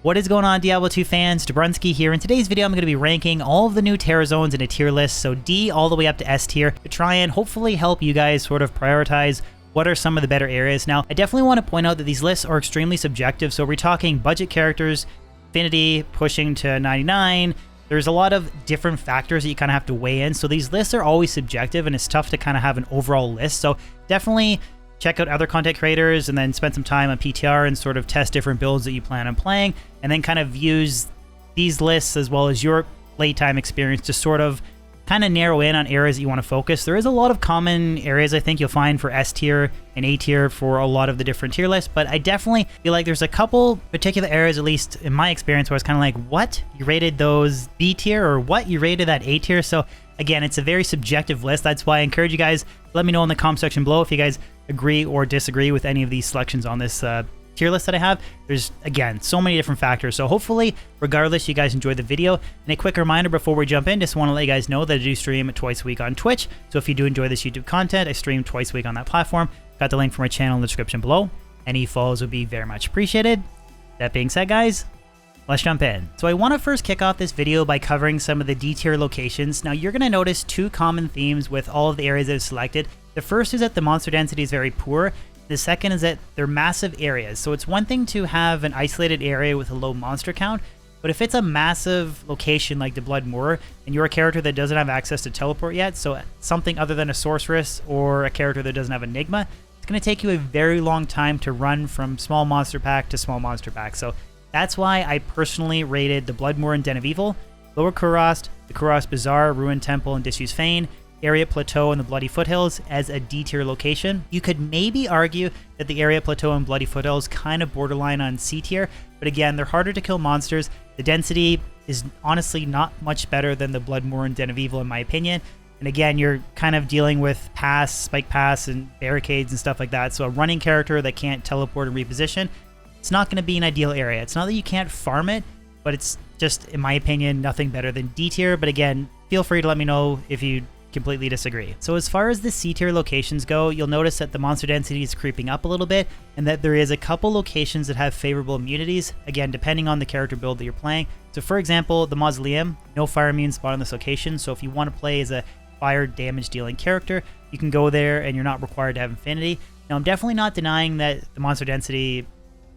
What is going on, Diablo 2 fans? Dabrunski here. In today's video, I'm going to be ranking all of the new Terra zones in a tier list, so D all the way up to S tier, to try and hopefully help you guys sort of prioritize what are some of the better areas. Now, I definitely want to point out that these lists are extremely subjective, so we're talking budget characters, affinity, pushing to 99. There's a lot of different factors that you kind of have to weigh in, so these lists are always subjective, and it's tough to kind of have an overall list, so definitely check out other content creators and then spend some time on PTR and sort of test different builds that you plan on playing, and then kind of use these lists as well as your playtime experience to sort of kind of narrow in on areas that you want to focus. There is a lot of common areas I think you'll find for S tier and A tier for a lot of the different tier lists, but I definitely feel like there's a couple particular areas, at least in my experience, where I was kind of like, what? You rated those B tier, or what? You rated that A tier? So again, it's a very subjective list. That's why I encourage you guys, let me know in the comment section below if you guys agree or disagree with any of these selections on this tier list that I have. There's, again, so many different factors. So hopefully, regardless, you guys enjoyed the video. And a quick reminder before we jump in, just want to let you guys know that I do stream twice a week on Twitch. So if you do enjoy this YouTube content, I stream twice a week on that platform. Got the link for my channel in the description below. Any follows would be very much appreciated. That being said, guys, let's jump in. So I want to first kick off this video by covering some of the D tier locations. Now you're going to notice two common themes with all of the areas that I've selected. The first is that the monster density is very poor. The second is that they're massive areas. So it's one thing to have an isolated area with a low monster count, but if it's a massive location like the Blood Moor and you're a character that doesn't have access to teleport yet, so something other than a sorceress or a character that doesn't have Enigma, it's going to take you a very long time to run from small monster pack to small monster pack. So that's why I personally rated the Blood Moor and Den of Evil, Lower Kurast, the Kurast Bazaar, Ruined Temple, and Disused Fane, Area Plateau, and the Bloody Foothills as a D tier location. You could maybe argue that the Area Plateau and Bloody Foothills kind of borderline on C tier, but again, they're harder to kill monsters. The density is honestly not much better than the Blood Moor and Den of Evil in my opinion. And again, you're kind of dealing with pass, spike pass, and barricades and stuff like that. So a running character that can't teleport and reposition, it's not going to be an ideal area. It's not that you can't farm it, but it's just, in my opinion, nothing better than D tier. But again, feel free to let me know if you completely disagree. So as far as the C tier locations go, you'll notice that the monster density is creeping up a little bit, and that there is a couple locations that have favorable immunities, again, depending on the character build that you're playing. So for example, the Mausoleum, no fire immune spot on this location, so if you want to play as a fire damage dealing character, you can go there and you're not required to have Infinity. Now I'm definitely not denying that the monster density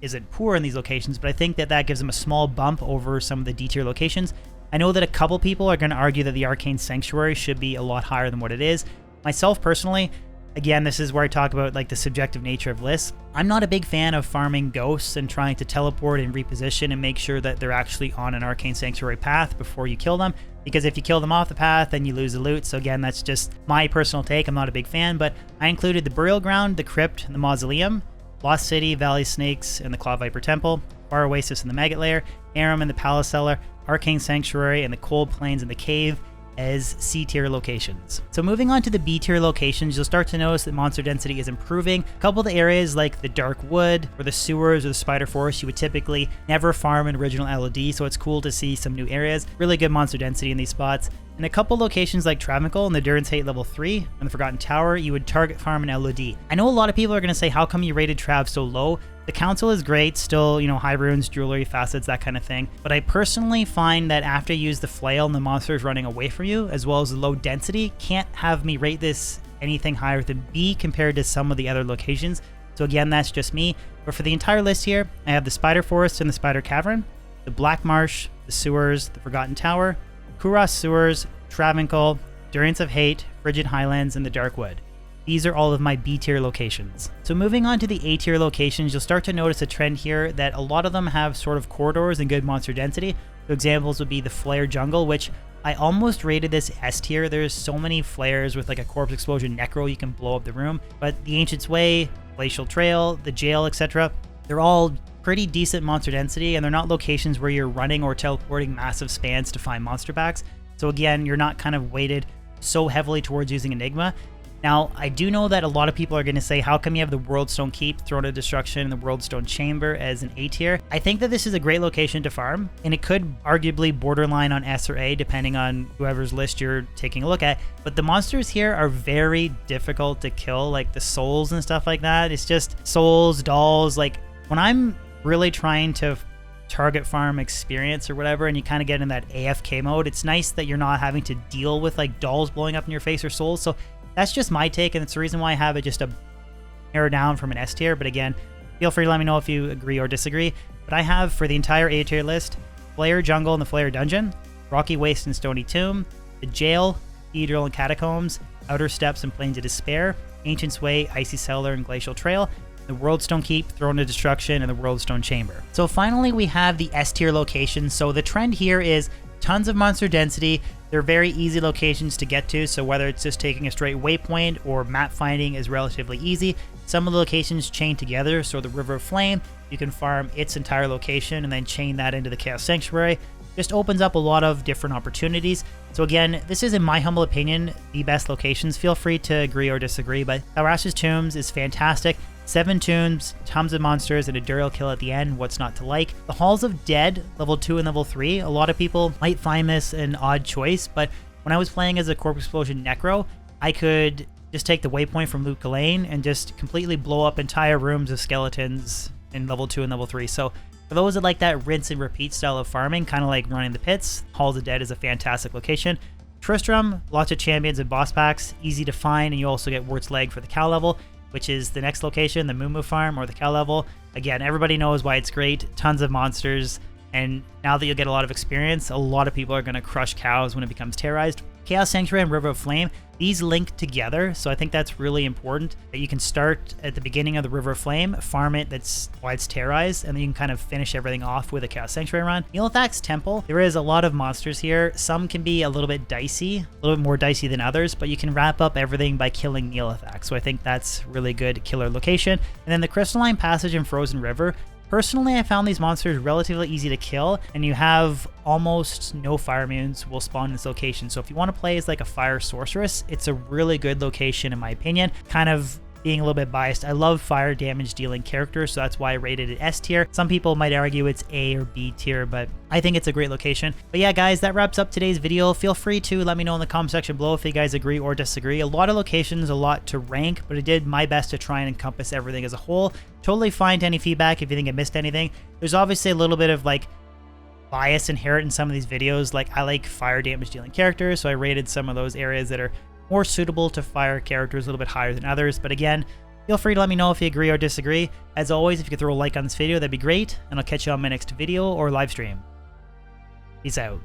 isn't poor in these locations, but I think that that gives them a small bump over some of the D tier locations. I know that a couple people are going to argue that the Arcane Sanctuary should be a lot higher than what it is. Myself personally, again, this is where I talk about like the subjective nature of lists. I'm not a big fan of farming ghosts and trying to teleport and reposition and make sure that they're actually on an Arcane Sanctuary path before you kill them, because if you kill them off the path, then you lose the loot. So again, that's just my personal take. I'm not a big fan, but I included the Burial Ground, the Crypt, and the Mausoleum, Lost City, Valley Snakes, and the Claw Viper Temple, Far Oasis and the Maggot Lair, Aram and the Palace Cellar, Arcane Sanctuary, and the Cold Plains and the Cave as C tier locations. So moving on to the B tier locations, you'll start to notice that monster density is improving. A couple of the areas like the Dark Wood or the Sewers or the Spider Forest, you would typically never farm in original LOD, so it's cool to see some new areas. Really good monster density in these spots. In a couple locations like Travancore and the Durin's Hate level 3 and the Forgotten Tower, you would target farm in LOD. I know a lot of people are going to say, how come you rated Trav so low? The council is great, still, you know, high runes, jewelry, facets, that kind of thing. But I personally find that after you use the flail and the monster is running away from you, as well as the low density, can't have me rate this anything higher than B compared to some of the other locations. So again, that's just me. But for the entire list here, I have the Spider Forest and the Spider Cavern, the Black Marsh, the Sewers, the Forgotten Tower, Kurast Sewers, Travancore, Durance of Hate, Frigid Highlands, and the Dark Wood. These are all of my B tier locations. So moving on to the A tier locations, you'll start to notice a trend here that a lot of them have sort of corridors and good monster density. So examples would be the Flare Jungle, which I almost rated this S tier. There's so many flares with like a Corpse Explosion Necro, you can blow up the room. But the Ancient's Way, Glacial Trail, the Jail, etc., they're all pretty decent monster density, and they're not locations where you're running or teleporting massive spans to find monster packs. So again, you're not kind of weighted so heavily towards using Enigma. Now, I do know that a lot of people are going to say, how come you have the Worldstone Keep, Throne of Destruction, and the Worldstone Chamber as an A tier? I think that this is a great location to farm, and it could arguably borderline on S or A, depending on whoever's list you're taking a look at. But the monsters here are very difficult to kill, like the souls and stuff like that. It's just souls, dolls. Like, when I'm really trying to target farm experience or whatever, and you kind of get in that AFK mode. It's nice that you're not having to deal with like dolls blowing up in your face or souls. So that's just my take, and it's the reason why I have it just a narrow down from an S tier. But again, feel free to let me know if you agree or disagree. But I have for the entire A tier list, Flayer Jungle and the Flayer Dungeon, Rocky Waste and Stony Tomb, the Jail, Cathedral and Catacombs, Outer Steppes and Plains of Despair, Ancient Way, Icy Cellar and Glacial Trail, the Worldstone Keep, Throne of Destruction, and the Worldstone Chamber. So finally we have the S tier locations. So the trend here is tons of monster density. They're very easy locations to get to, so whether it's just taking a straight waypoint or map finding is relatively easy. Some of the locations chain together, so the River of Flame, you can farm its entire location and then chain that into the Chaos Sanctuary. Just opens up a lot of different opportunities. So again, this is, in my humble opinion, the best locations. Feel free to agree or disagree, but Thalrash's Tombs is fantastic. 7 tombs, tons of monsters, and a Duriel kill at the end. What's not to like? The Halls of Dead, level 2 and level 3. A lot of people might find this an odd choice, but when I was playing as a Corpse Explosion Necro, I could just take the waypoint from Luke Ghislaine and just completely blow up entire rooms of skeletons in level 2 and level 3. So for those that like that rinse and repeat style of farming, kind of like running the pits, Halls of Dead is a fantastic location. Tristram, lots of champions and boss packs, easy to find, and you also get Wurt's Leg for the cow level, which is the next location, the Moo Farm or the cow level. Again, everybody knows why it's great, tons of monsters, and now that you'll get a lot of experience, a lot of people are going to crush cows when it becomes terrorized. Chaos Sanctuary and River of Flame, these link together, so I think that's really important, that you can start at the beginning of the River of Flame, farm it, that's why it's terrorized, and then you can kind of finish everything off with a Chaos Sanctuary run. Neolithak's Temple, there is a lot of monsters here. Some can be a little bit dicey, a little bit more dicey than others, but you can wrap up everything by killing Neolithak, so I think that's really good killer location. And then the Crystalline Passage and Frozen River, personally, I found these monsters relatively easy to kill, and you have almost no fire immunes will spawn in this location. So if you want to play as like a fire sorceress, it's a really good location in my opinion. Kind of being a little bit biased, I love fire damage dealing characters, so that's why I rated it S tier. Some people might argue it's A or B tier, but I think it's a great location. But yeah, guys, that wraps up today's video. Feel free to let me know in the comment section below if you guys agree or disagree. A lot of locations, a lot to rank, but I did my best to try and encompass everything as a whole. Totally fine to any feedback if you think I missed anything. There's obviously a little bit of like bias inherent in some of these videos. Like I like fire damage dealing characters, so I rated some of those areas that are more suitable to fire characters a little bit higher than others. But again, feel free to let me know if you agree or disagree. As always, if you could throw a like on this video, that'd be great, and I'll catch you on my next video or live stream. Peace out.